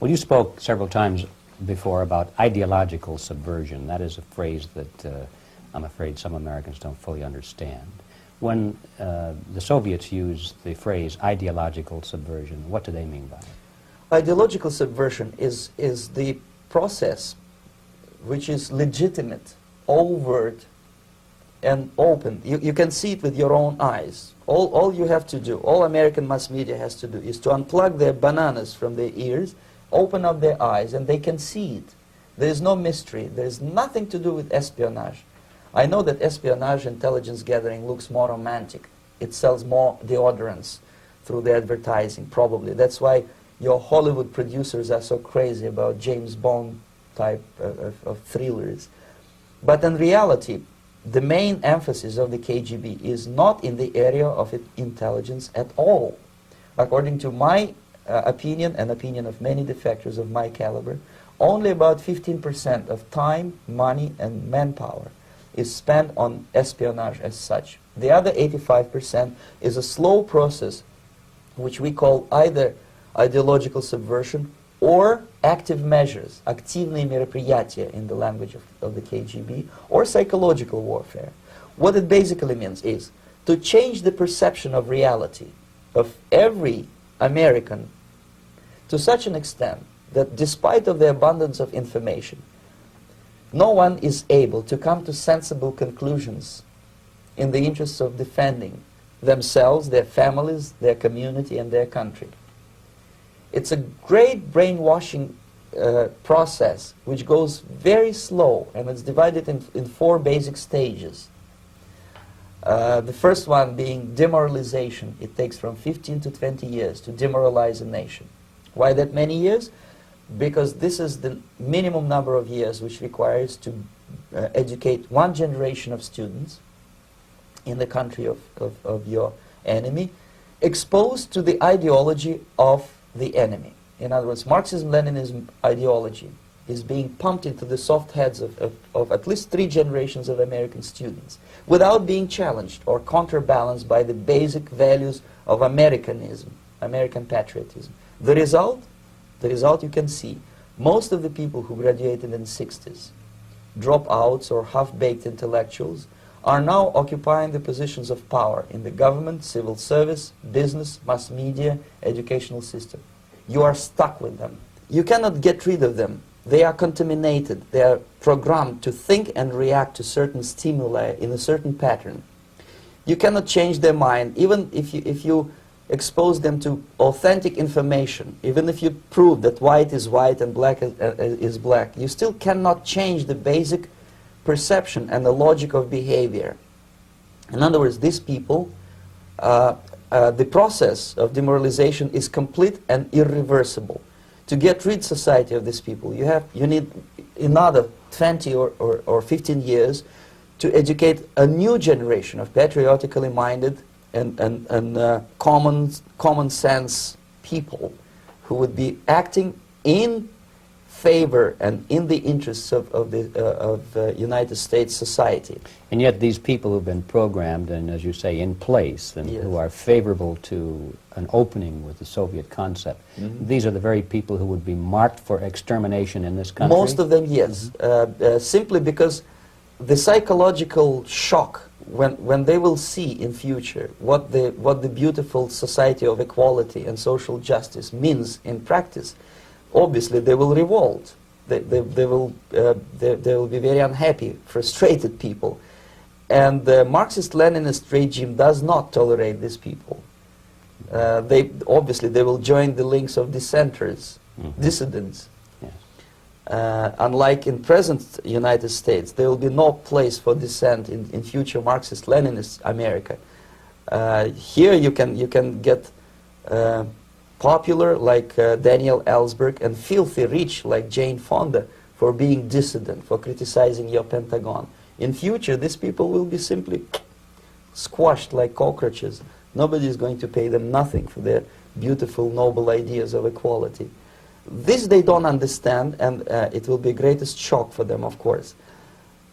Well, you spoke several times before about ideological subversion. That is a phrase that I'm afraid some Americans don't fully understand. When the Soviets used the phrase ideological subversion, what do they mean by it? Ideological subversion is the process which is legitimate, overt, and open. You can see it with your own eyes. All you have to do, all American mass media has to do, is to unplug their bananas from their ears, open up their eyes, and they can see it. There is no mystery. There is nothing to do with espionage. I know that espionage intelligence gathering looks more romantic. It sells more deodorants through the advertising, probably. That's why your Hollywood producers are so crazy about James Bond type of thrillers. But in reality, the main emphasis of the KGB is not in the area of intelligence at all. According to my opinion and opinion of many defectors of my caliber, only about 15% of time, money, and manpower is spent on espionage as such. The other 85% is a slow process which we call either ideological subversion or active measures, активные мероприятия in the language of the KGB, or psychological warfare. What it basically means is to change the perception of reality of every American to such an extent that despite of the abundance of information, no one is able to come to sensible conclusions in the interests of defending themselves, their families, their community, and their country. It's a great brainwashing process which goes very slow, and it's divided in 4 basic stages. The first one being demoralization. It takes from 15 to 20 years to demoralize a nation. Why that many years? Because this is the minimum number of years which requires to educate one generation of students in the country of your enemy, exposed to the ideology of the enemy. In other words, Marxism-Leninism ideology is being pumped into the soft heads of at least 3 generations of American students without being challenged or counterbalanced by the basic values of Americanism, American patriotism. The result you can see. Most of the people who graduated in the 60s, dropouts or half-baked intellectuals, are now occupying the positions of power in the government, civil service, business, mass media, educational system. You are stuck with them. You cannot get rid of them. They are contaminated. They are programmed to think and react to certain stimuli in a certain pattern. You cannot change their mind, even if you expose them to authentic information, even if you prove that white is white and black is black. You still cannot change the basic perception and the logic of behavior. In other words, these people, the process of demoralization is complete and irreversible. To get rid society of these people, you need another 20 or 15 years to educate a new generation of patriotically minded and common sense people who would be acting in favor and in the interests of United States society. And yet these people who've been programmed and, as you say, in place, and Yes. who are favorable to an opening with the Soviet concept, these are the very people who would be marked for extermination in this country? Most of them, yes. Simply because the psychological shock when they will see in future what the beautiful society of equality and social justice means in practice, obviously they will revolt. They will be very unhappy, frustrated people. And the Marxist-Leninist regime does not tolerate these people. Obviously they will join the links of dissenters, dissidents. Unlike in present United States, there will be no place for dissent in future Marxist-Leninist America. Here you can get popular like Daniel Ellsberg and filthy rich like Jane Fonda for being dissident, for criticizing your Pentagon. In future, these people will be simply squashed like cockroaches. Nobody is going to pay them nothing for their beautiful, noble ideas of equality. This they don't understand, and it will be greatest shock for them, of course.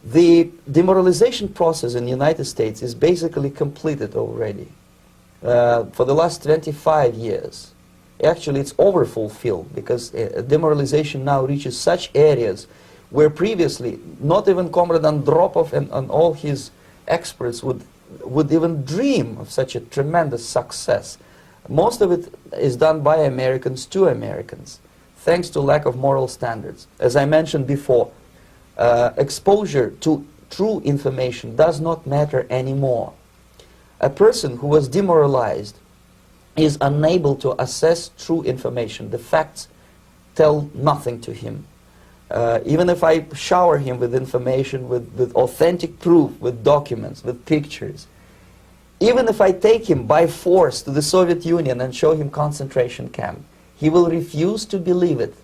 The demoralization process in the United States is basically completed already. For the last 25 years, actually it's overfulfilled, because demoralization now reaches such areas where previously not even Comrade Andropov and all his experts would even dream of such a tremendous success. Most of it is done by Americans to Americans, thanks to lack of moral standards. As I mentioned before, exposure to true information does not matter anymore. A person who was demoralized is unable to assess true information. The facts tell nothing to him. Even if I shower him with information, with authentic proof, with documents, with pictures, even if I take him by force to the Soviet Union and show him concentration camp, he will refuse to believe it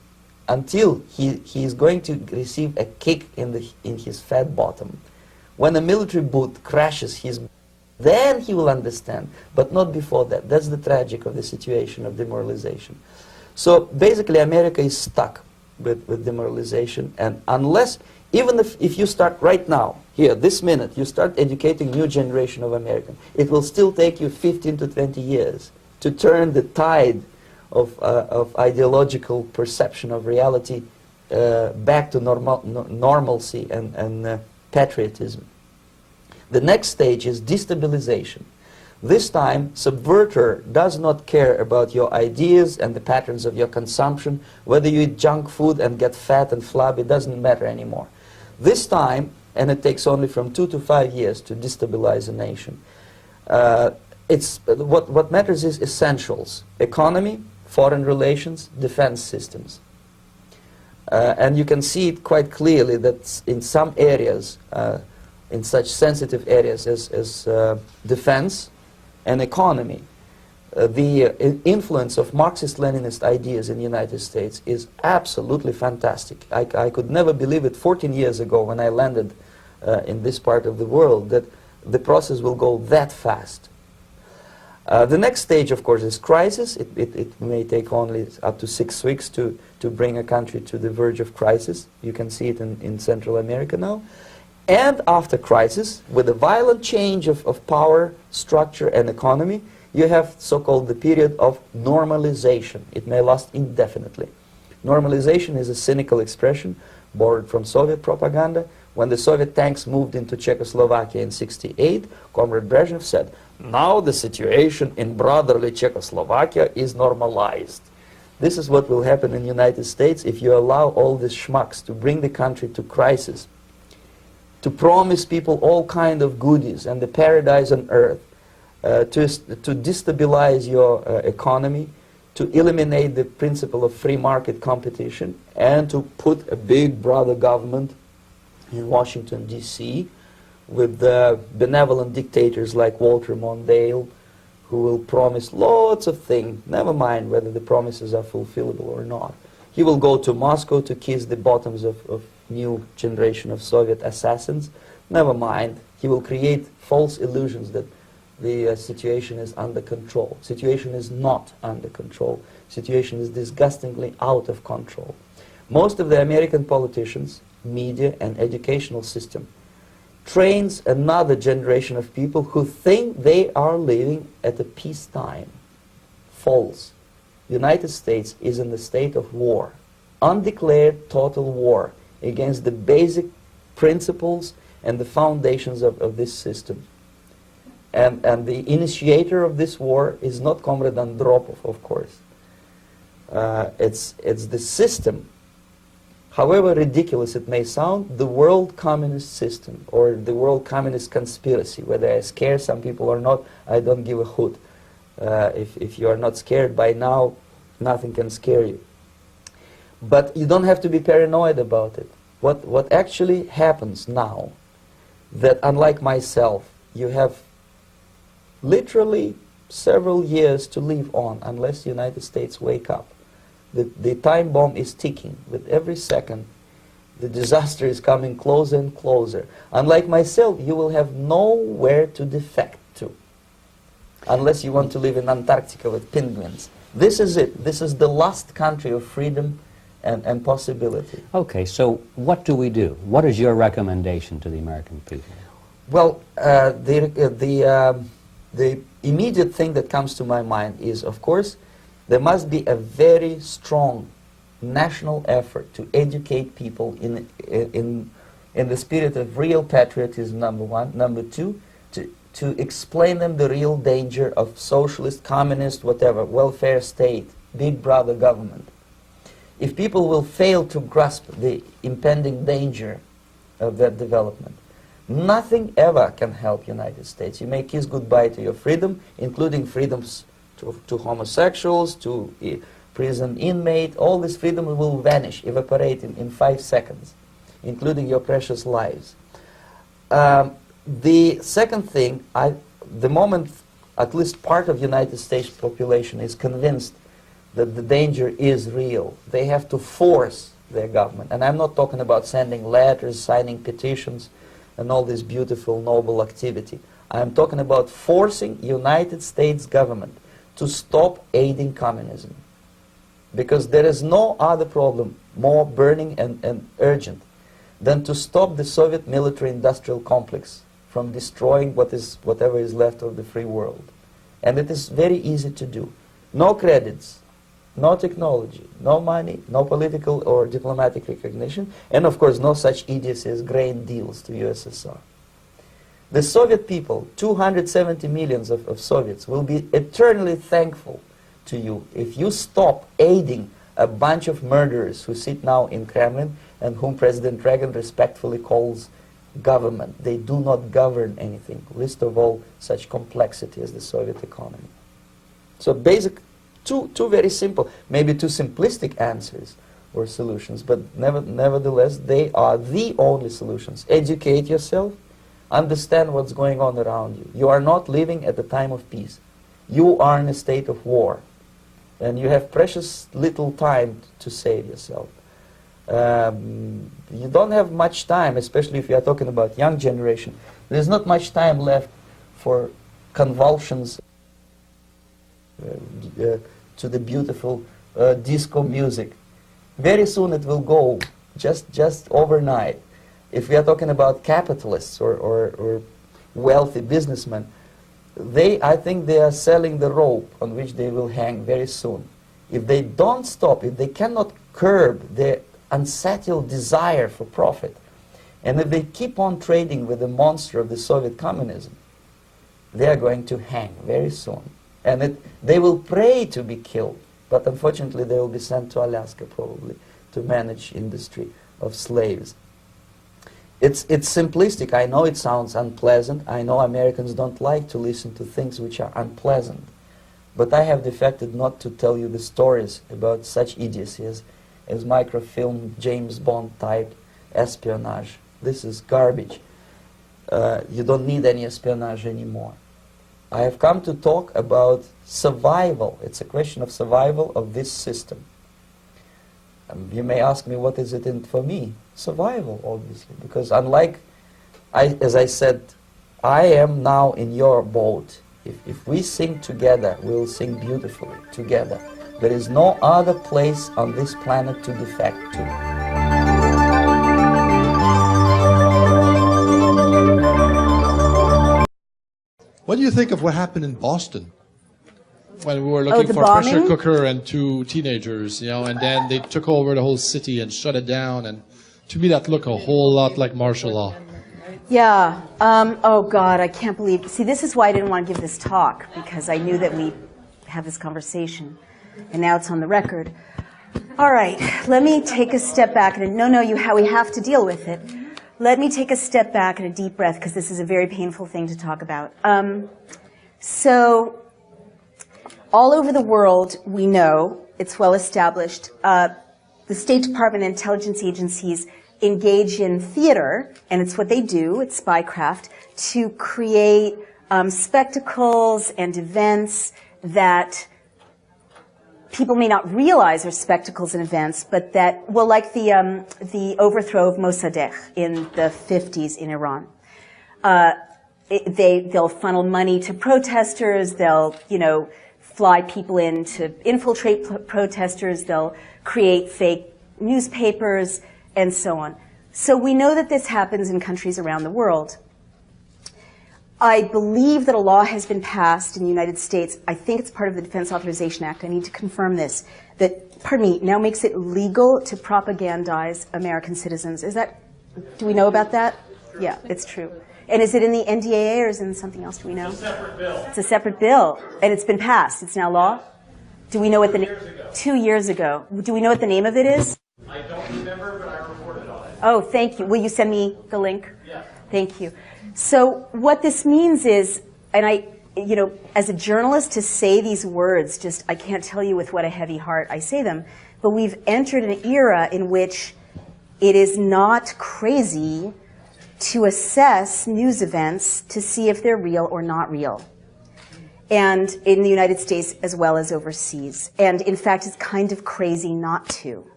until he is going to receive a kick in his fat bottom. When a military boot crashes his, then he will understand, but not before that. That's the tragic of the situation of demoralization. So basically America is stuck with demoralization, and unless, even if you start right now, here, this minute, you start educating new generation of Americans, it will still take you 15 to 20 years to turn the tide of ideological perception of reality back to normalcy and patriotism. The next stage is destabilization. This time, subverter does not care about your ideas and the patterns of your consumption. Whether you eat junk food and get fat and flabby, it doesn't matter anymore. This time, and it takes only from 2 to 5 years to destabilize a nation, what matters is essentials: economy, foreign relations, defense systems. And you can see it quite clearly that in some areas, in such sensitive areas as defense and economy, the influence of Marxist-Leninist ideas in the United States is absolutely fantastic. I could never believe it 14 years ago when I landed in this part of the world, that the process will go that fast. The next stage, of course, is crisis. It may take only up to 6 weeks to bring a country to the verge of crisis. You can see it in Central America now. And after crisis, with a violent change of power, structure, and economy, you have so-called the period of normalization. It may last indefinitely. Normalization is a cynical expression borrowed from Soviet propaganda. When the Soviet tanks moved into Czechoslovakia in '68, Comrade Brezhnev said, "Now the situation in brotherly Czechoslovakia is normalized." This is what will happen in the United States if you allow all these schmucks to bring the country to crisis, to promise people all kind of goodies and the paradise on earth, to destabilize your economy, to eliminate the principle of free market competition, and to put a big brother government in Washington, D.C., with benevolent dictators like Walter Mondale, who will promise lots of things, never mind whether the promises are fulfillable or not. He will go to Moscow to kiss the bottoms of new generation of Soviet assassins, never mind. He will create false illusions that the situation is under control. Situation is not under control. Situation is disgustingly out of control. Most of the American politicians, media, and educational system trains another generation of people who think they are living at a peacetime. False. The United States is in the state of war, undeclared total war against the basic principles and the foundations of this system. And the initiator of this war is not Comrade Andropov, of course. It's the system. However ridiculous it may sound, the world communist system or the world communist conspiracy, whether I scare some people or not, I don't give a hoot. If you are not scared by now, nothing can scare you. But you don't have to be paranoid about it. What actually happens now, that unlike myself, you have literally several years to live on unless the United States wake up. The time bomb is ticking. With every second, the disaster is coming closer and closer. Unlike myself, you will have nowhere to defect to, unless you want to live in Antarctica with penguins. This is it. This is the last country of freedom and possibility. Okay, so what do we do? What is your recommendation to the American people? Well, the immediate thing that comes to my mind is, of course, There must be a very strong national effort to educate people in the spirit of real patriotism, number one. Number two, to explain them the real danger of socialist, communist, whatever, welfare state, big brother government. If people will fail to grasp the impending danger of that development, nothing ever can help United States. You may kiss goodbye to your freedom, including freedoms to homosexuals, to prison inmate. All this freedom will vanish, evaporate in 5 seconds, including your precious lives. The second thing, the moment at least part of United States population is convinced that the danger is real, they have to force their government. And I'm not talking about sending letters, signing petitions, and all this beautiful, noble activity. I'm talking about forcing United States government to stop aiding communism. Because there is no other problem more burning and urgent than to stop the Soviet military-industrial complex from destroying whatever is left of the free world. And it is very easy to do. No credits, no technology, no money, no political or diplomatic recognition, and of course no such idiocy as grain deals to USSR. The Soviet people, 270 millions of Soviets, will be eternally thankful to you if you stop aiding a bunch of murderers who sit now in Kremlin and whom President Reagan respectfully calls government. They do not govern anything, least of all such complexity as the Soviet economy. So basic, two very simple, maybe too simplistic answers or solutions, but nevertheless they are the only solutions. Educate yourself, understand what's going on around you. You are not living at the time of peace. You are in a state of war, and you have precious little time to save yourself. You don't have much time, especially if you are talking about young generation. There's not much time left for convulsions to the beautiful disco music. Very soon it will go, just overnight. If we are talking about capitalists or wealthy businessmen, I think they are selling the rope on which they will hang very soon. If they don't stop, if they cannot curb their unsettled desire for profit, and if they keep on trading with the monster of the Soviet communism, they are going to hang very soon. And they will pray to be killed, but unfortunately they will be sent to Alaska probably to manage industry of slaves. It's simplistic. I know it sounds unpleasant. I know Americans don't like to listen to things which are unpleasant. But I have defected not to tell you the stories about such idiocy as microfilm, James Bond type espionage. This is garbage. You don't need any espionage anymore. I have come to talk about survival. It's a question of survival of this system. You may ask me, what is it in for me? Survival, obviously, because unlike, as I said, I am now in your boat. If we sing together, we'll sing beautifully together. There is no other place on this planet to defect to. What do you think of what happened in Boston? When we were looking for a pressure cooker and 2 teenagers, you know, and then they took over the whole city and shut it down, and to me that looked a whole lot like martial law. Yeah. Oh, God, I can't believe... See, this is why I didn't want to give this talk, because I knew that we'd have this conversation, and now it's on the record. All right, let me take a step back. We have to deal with it. Let me take a step back and a deep breath, because this is a very painful thing to talk about. So, all over the world, we know, it's well established, the State Department and intelligence agencies engage in theater, and it's what they do, it's spycraft, to create spectacles and events that people may not realize are spectacles and events, but that, well, like the overthrow of Mossadegh in the 50s in Iran. They'll funnel money to protesters, they'll, fly people in to infiltrate protesters, they'll create fake newspapers, and so on. So we know that this happens in countries around the world. I believe that a law has been passed in the United States. I think it's part of the Defense Authorization Act. I need to confirm this. That, pardon me, now makes it legal to propagandize American citizens. Is that, do we know about that? Yeah, it's true. And is it in the NDAA or is it in something else? Do we know? It's a separate bill. It's a separate bill. And it's been passed. It's now law? Do we know what the name? 2 years ago. Do we know what the name of it is? I don't remember, but I reported on it. Oh, thank you. Will you send me the link? Yeah. Thank you. So what this means is, and I, you know, as a journalist to say these words, just, I can't tell you with what a heavy heart I say them, but we've entered an era in which it is not crazy to assess news events to see if they're real or not real. And in the United States as well as overseas. And in fact, it's kind of crazy not to.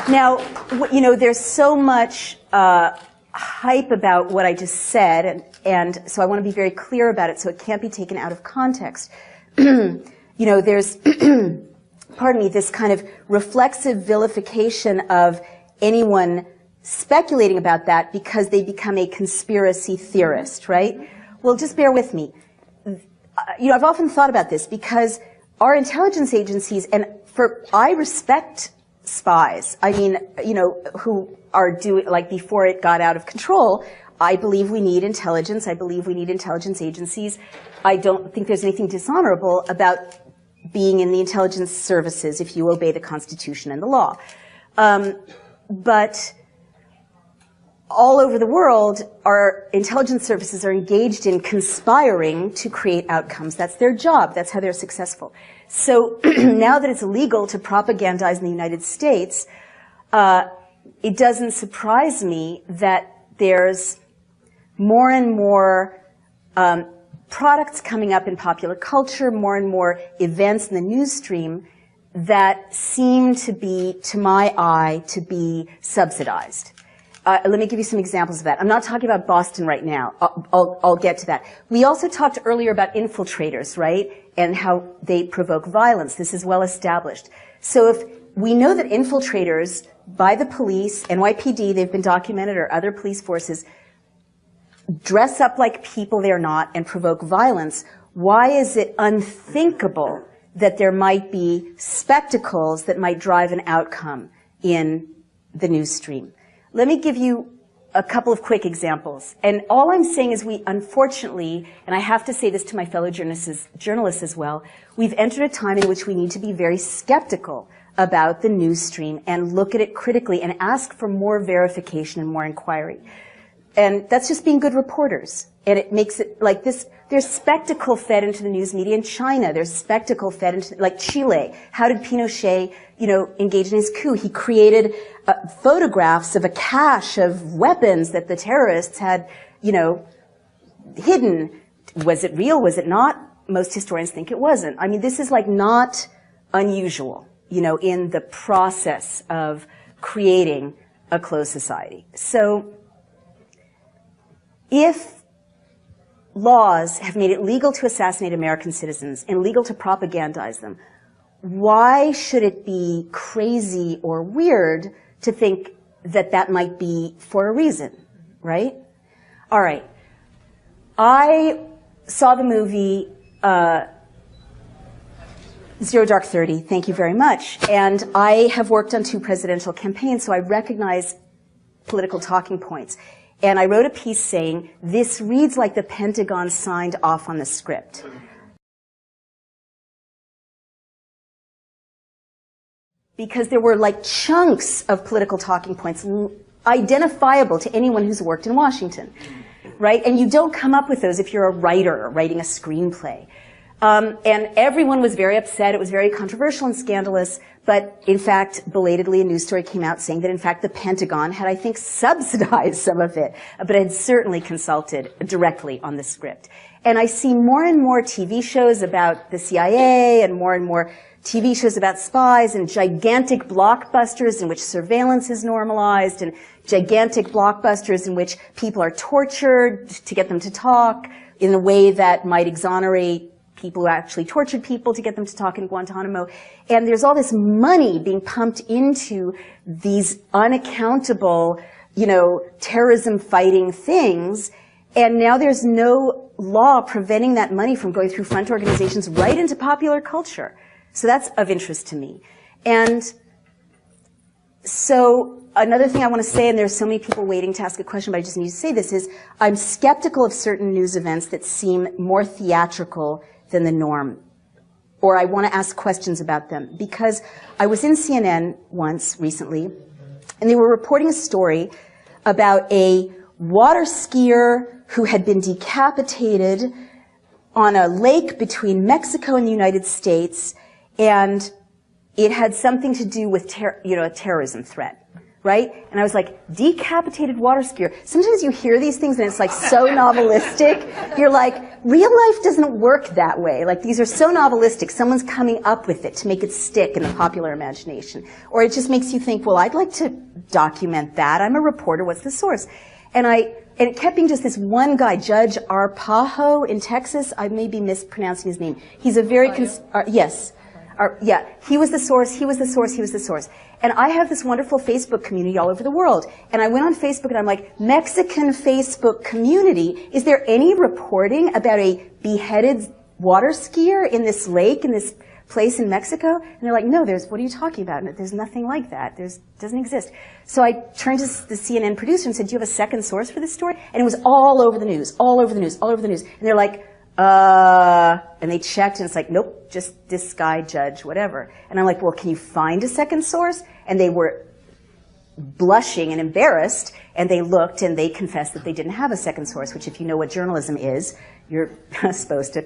Now, you know, there's so much hype about what I just said, and so I want to be very clear about it so it can't be taken out of context. You know, there's, pardon me, this kind of reflexive vilification of anyone speculating about that because they become a conspiracy theorist, right? Well, just bear with me. You know, I've often thought about this because our intelligence agencies, and I respect spies. I mean, you know, who are doing, like before it got out of control, I believe we need intelligence. I believe we need intelligence agencies. I don't think there's anything dishonorable about being in the intelligence services if you obey the Constitution and the law. But all over the world, our intelligence services are engaged in conspiring to create outcomes. That's their job. That's how they're successful. So now that it's illegal to propagandize in the United States, it doesn't surprise me that there's more and more products coming up in popular culture, more and more events in the news stream that seem to be, to my eye, to be subsidized. Let me give you some examples of that. I'm not talking about Boston right now. I'll get to that. We also talked earlier about infiltrators, right? And how they provoke violence. This is well established. So if we know that infiltrators by the police, NYPD, they've been documented, or other police forces, dress up like people they're not and provoke violence, why is it unthinkable that there might be spectacles that might drive an outcome in the news stream? Let me give you a couple of quick examples. And all I'm saying is we, unfortunately, and I have to say this to my fellow journalists as well, we've entered a time in which we need to be very skeptical about the news stream and look at it critically and ask for more verification and more inquiry. And that's just being good reporters. And it makes it like this. There's spectacle fed into the news media in China. There's spectacle fed into, like Chile. How did Pinochet, you know, engage in his coup? He created photographs of a cache of weapons that the terrorists had, you know, hidden. Was it real? Was it not? Most historians think it wasn't. I mean, this is like not unusual, you know, in the process of creating a closed society. So if laws have made it legal to assassinate American citizens and legal to propagandize them, why should it be crazy or weird to think that that might be for a reason, right? All right. I saw the movie Zero Dark 30. Thank you very much. And I have worked on 2 presidential campaigns, so I recognize political talking points. And I wrote a piece saying, this reads like the Pentagon signed off on the script. Because there were like chunks of political talking points identifiable to anyone who's worked in Washington, right? And you don't come up with those if you're a writer writing a screenplay. And everyone was very upset. It was very controversial and scandalous. But in fact, belatedly, a news story came out saying that in fact the Pentagon had, I think, subsidized some of it, but had certainly consulted directly on the script. And I see more and more TV shows about the CIA and more TV shows about spies and gigantic blockbusters in which surveillance is normalized and gigantic blockbusters in which people are tortured to get them to talk in a way that might exonerate, people who actually tortured people to get them to talk in Guantanamo. And there's all this money being pumped into these unaccountable, terrorism fighting things. And now there's no law preventing that money from going through front organizations right into popular culture. So that's of interest to me. And so another thing I want to say, and there's so many people waiting to ask a question, but I just need to say this, is I'm skeptical of certain news events that seem more theatrical than the norm. Or I want to ask questions about them. Because I was in CNN once recently, and they were reporting a story about a water skier who had been decapitated on a lake between Mexico and the United States, and it had something to do with a terrorism threat, right? And I was like, decapitated water skier. Sometimes you hear these things and it's like so novelistic. You're like, real life doesn't work that way. Like, these are so novelistic. Someone's coming up with it to make it stick in the popular imagination. Or it just makes you think, well, I'd like to document that. I'm a reporter. What's the source? And it kept being just this one guy, Judge Arpajo in Texas. I may be mispronouncing his name. He's a very, yes. Yeah, he was the source, he was the source, he was the source. And I have this wonderful Facebook community all over the world. And I went on Facebook and I'm like, Mexican Facebook community, is there any reporting about a beheaded water skier in this lake, in this place in Mexico? And they're like, no, what are you talking about? There's nothing like that. Doesn't exist. So I turned to the CNN producer and said, do you have a second source for this story? And it was all over the news, all over the news, all over the news. And they're like, and they checked and it's like, nope, just this guy, Judge, whatever. And I'm like, well, can you find a second source? And they were blushing and embarrassed, and they looked and they confessed that they didn't have a second source, which if you know what journalism is, you're supposed to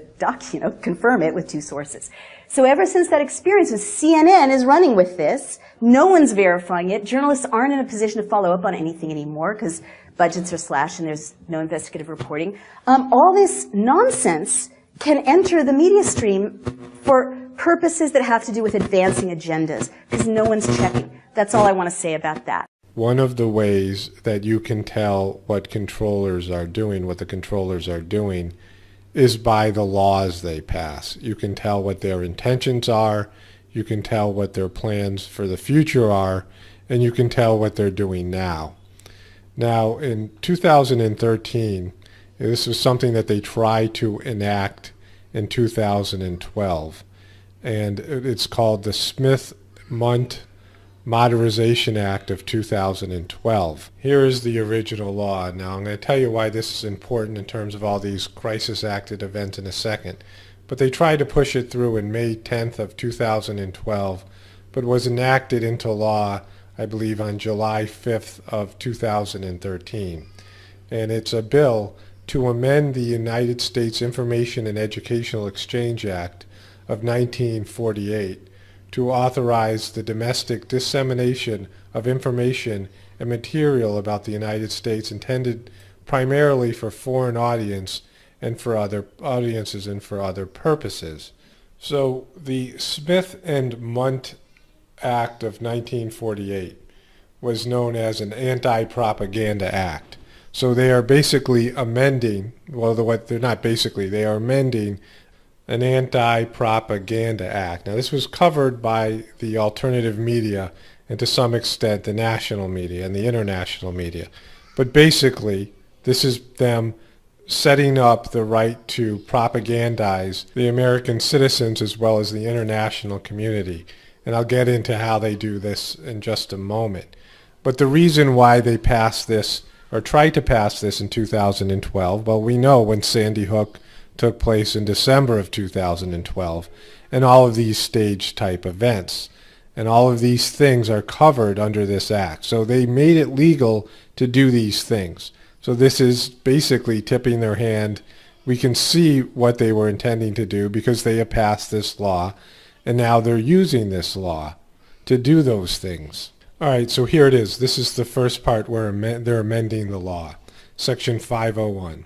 confirm it with two sources. So ever since that experience, CNN is running with this. No one's verifying it. Journalists aren't in a position to follow up on anything anymore because budgets are slashed and there's no investigative reporting. All this nonsense can enter the media stream for purposes that have to do with advancing agendas because no one's checking. That's all I want to say about that. One of the ways that you can tell what controllers are doing, what the controllers are doing, is by the laws they pass. You can tell what their intentions are, you can tell what their plans for the future are, and you can tell what they're doing now. Now, in 2013, this was something that they tried to enact in 2012, and it's called the Smith-Mundt Modernization Act of 2012. Here is the original law. Now, I'm going to tell you why this is important in terms of all these crisis-acted events in a second. But they tried to push it through in May 10th of 2012, but was enacted into law, I believe, on July 5th of 2013. And it's a bill to amend the United States Information and Educational Exchange Act of 1948 to authorize the domestic dissemination of information and material about the United States intended primarily for foreign audience and for other audiences and for other purposes. So the Smith and Mundt Act of 1948 was known as an Anti-Propaganda Act. So they are basically amending, well, they're not basically, they are amending an Anti-Propaganda Act. Now, this was covered by the alternative media and to some extent the national media and the international media. But basically, this is them setting up the right to propagandize the American citizens as well as the international community. And I'll get into how they do this in just a moment. But the reason why they passed this, or tried to pass this in 2012, well, we know when Sandy Hook took place in December of 2012, and all of these stage type events. And all of these things are covered under this act. So they made it legal to do these things. So this is basically tipping their hand. We can see what they were intending to do because they have passed this law, and now they're using this law to do those things. All right, so here it is. This is the first part where they're amending the law. Section 501.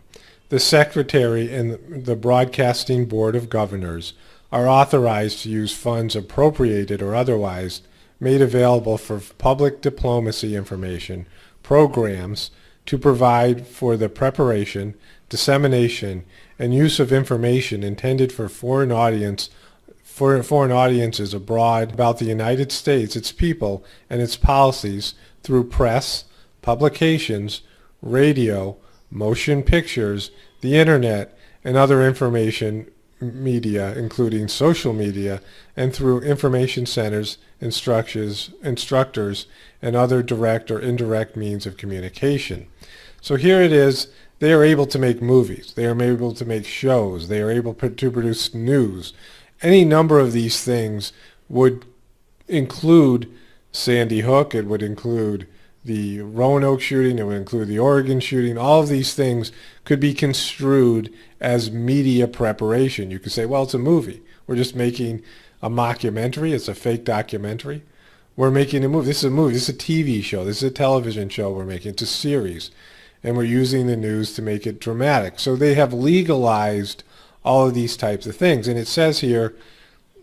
The Secretary and the Broadcasting Board of Governors are authorized to use funds appropriated or otherwise made available for public diplomacy information programs to provide for the preparation, dissemination, and use of information intended for foreign audiences abroad about the United States, its people, and its policies through press, publications, radio, motion pictures, the internet, and other information media, including social media, and through information centers, instructors, and other direct or indirect means of communication. So here it is, they are able to make movies, they are able to make shows, they are able to produce news. Any number of these things would include Sandy Hook, it would include the Roanoke shooting, it would include the Oregon shooting. All of these things could be construed as media preparation. You could say, well, it's a movie. We're just making a mockumentary. It's a fake documentary. We're making a movie. This is a movie. This is a TV show. This is a television show we're making. It's a series. And we're using the news to make it dramatic. So they have legalized all of these types of things. And it says here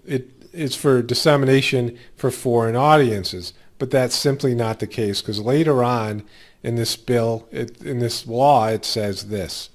it's for dissemination for foreign audiences. But that's simply not the case, because later on in this bill, in this law, it says this.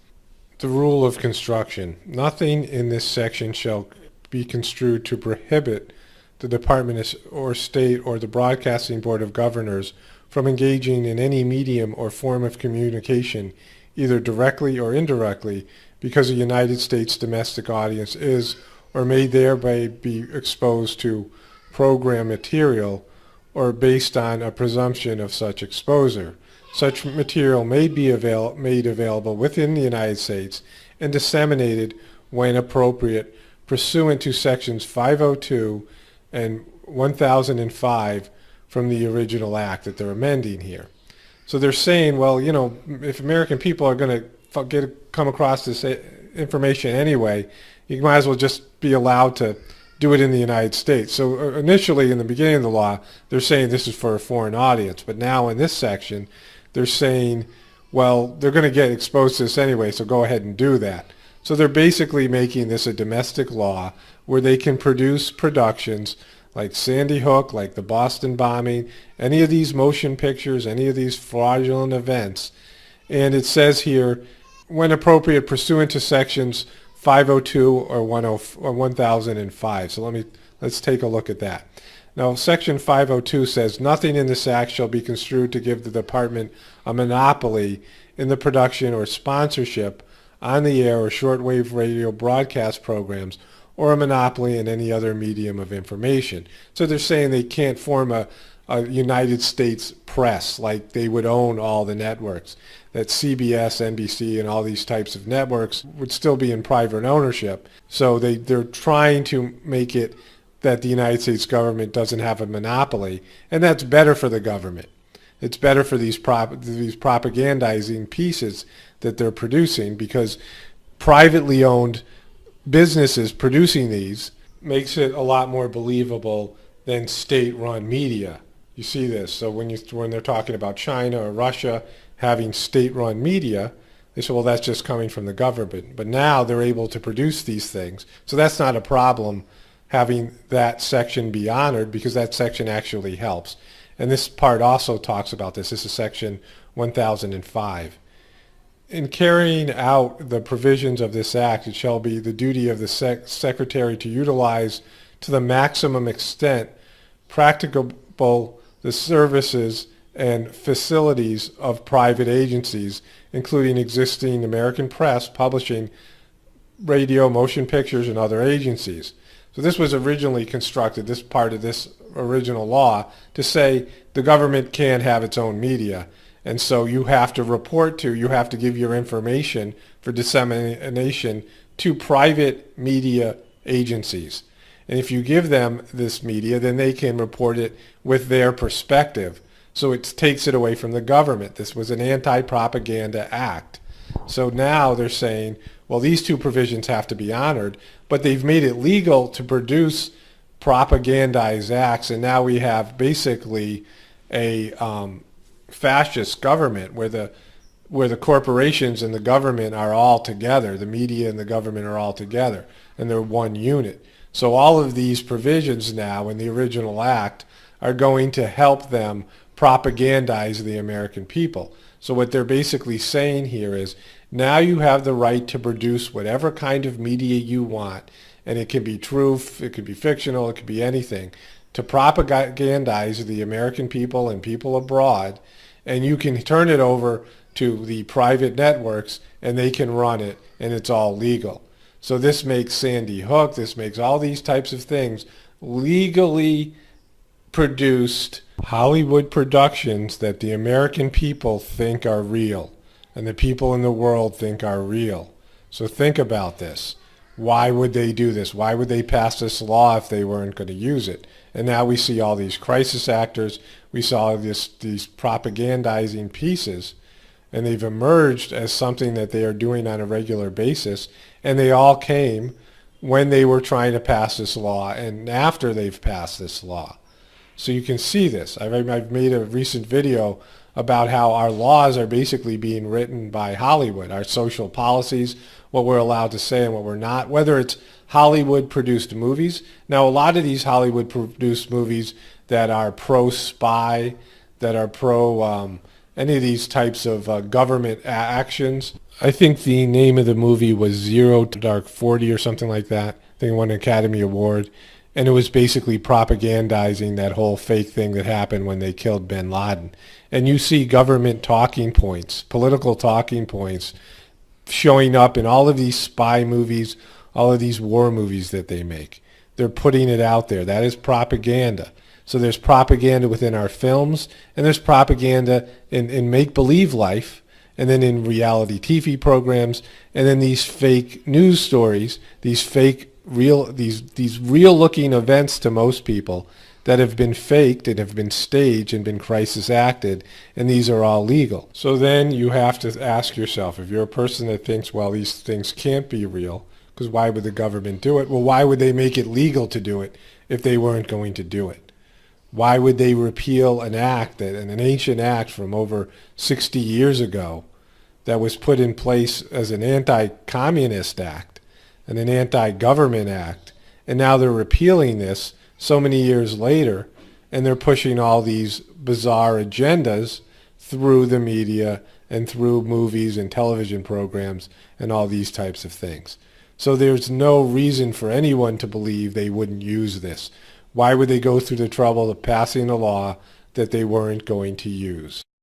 The rule of construction. Nothing in this section shall be construed to prohibit the Department or State or the Broadcasting Board of Governors from engaging in any medium or form of communication, either directly or indirectly, because a United States domestic audience is or may thereby be exposed to program material or based on a presumption of such exposure. Such material may be made available within the United States and disseminated when appropriate pursuant to sections 502 and 1005 from the original act that they're amending here. So they're saying, well, you know, if American people are going to come across this information anyway, you might as well just be allowed to do it in the United States. So initially, in the beginning of the law, they're saying this is for a foreign audience. But now in this section, they're saying, well, they're going to get exposed to this anyway, so go ahead and do that. So they're basically making this a domestic law where they can produce productions like Sandy Hook, like the Boston bombing, any of these motion pictures, any of these fraudulent events. And it says here, when appropriate, pursuant to sections 502 or 1005. So let's take a look at that. Now, Section 502 says, nothing in this act shall be construed to give the Department a monopoly in the production or sponsorship on the air or shortwave radio broadcast programs, or a monopoly in any other medium of information. So they're saying they can't form a United States press, like they would own all the networks, that CBS, NBC, and all these types of networks would still be in private ownership. So they're trying to make it that the United States government doesn't have a monopoly, and that's better for the government. It's better for these propagandizing pieces that they're producing, because privately owned businesses producing these makes it a lot more believable than state-run media. You see this. So when they're talking about China or Russia having state-run media, they say, well, that's just coming from the government. But now they're able to produce these things. So that's not a problem having that section be honored, because that section actually helps. And this part also talks about this. This is section 1005. In carrying out the provisions of this act, it shall be the duty of the Secretary to utilize to the maximum extent practicable the services and facilities of private agencies, including existing American press, publishing, radio, motion pictures, and other agencies. So this was originally constructed, this part of this original law, to say the government can't have its own media. And so you have to give your information for dissemination to private media agencies. And if you give them this media, then they can report it with their perspective. So it takes it away from the government. This was an anti-propaganda act. So now they're saying, well, these two provisions have to be honored, but they've made it legal to produce propagandized acts, and now we have basically a fascist government where the corporations and the government are all together. The media and the government are all together, and they're one unit. So all of these provisions now in the original act are going to help them propagandize the American people. So what they're basically saying here is, Now you have the right to produce whatever kind of media you want, and it can be true, it could be fictional, it could be anything, to propagandize the American people and people abroad, and you can turn it over to the private networks and they can run it, and it's all legal. So this makes Sandy Hook, this makes all these types of things legally produced Hollywood productions that the American people think are real and the people in the world think are real. So think about this. Why would they do this? Why would they pass this law if they weren't going to use it? And now we see all these crisis actors. We saw these propagandizing pieces, and they've emerged as something that they are doing on a regular basis. And they all came when they were trying to pass this law and after they've passed this law. So you can see this. I've made a recent video about how our laws are basically being written by Hollywood, our social policies, what we're allowed to say and what we're not, whether it's Hollywood-produced movies. Now, a lot of these Hollywood-produced movies that are pro-spy, that are pro any of these types of government actions. I think the name of the movie was Zero Dark 40 or something like that. I think it won an Academy Award. And it was basically propagandizing that whole fake thing that happened when they killed bin Laden. And you see government talking points, political talking points, showing up in all of these spy movies, all of these war movies that they make. They're putting it out there. That is propaganda. So there's propaganda within our films, and there's propaganda in make-believe life, and then in reality TV programs, and then these fake news stories, these fake these real looking events to most people that have been faked and have been staged and been crisis acted, and these are all legal. So then you have to ask yourself, if you're a person that thinks, well, these things can't be real, because why would the government do it? Well, why would they make it legal to do it if they weren't going to do it? Why would they repeal an act, an ancient act from over 60 years ago that was put in place as an anti-communist act and an anti-government act, and now they're repealing this so many years later, and they're pushing all these bizarre agendas through the media and through movies and television programs and all these types of things. So there's no reason for anyone to believe they wouldn't use this. Why would they go through the trouble of passing a law that they weren't going to use?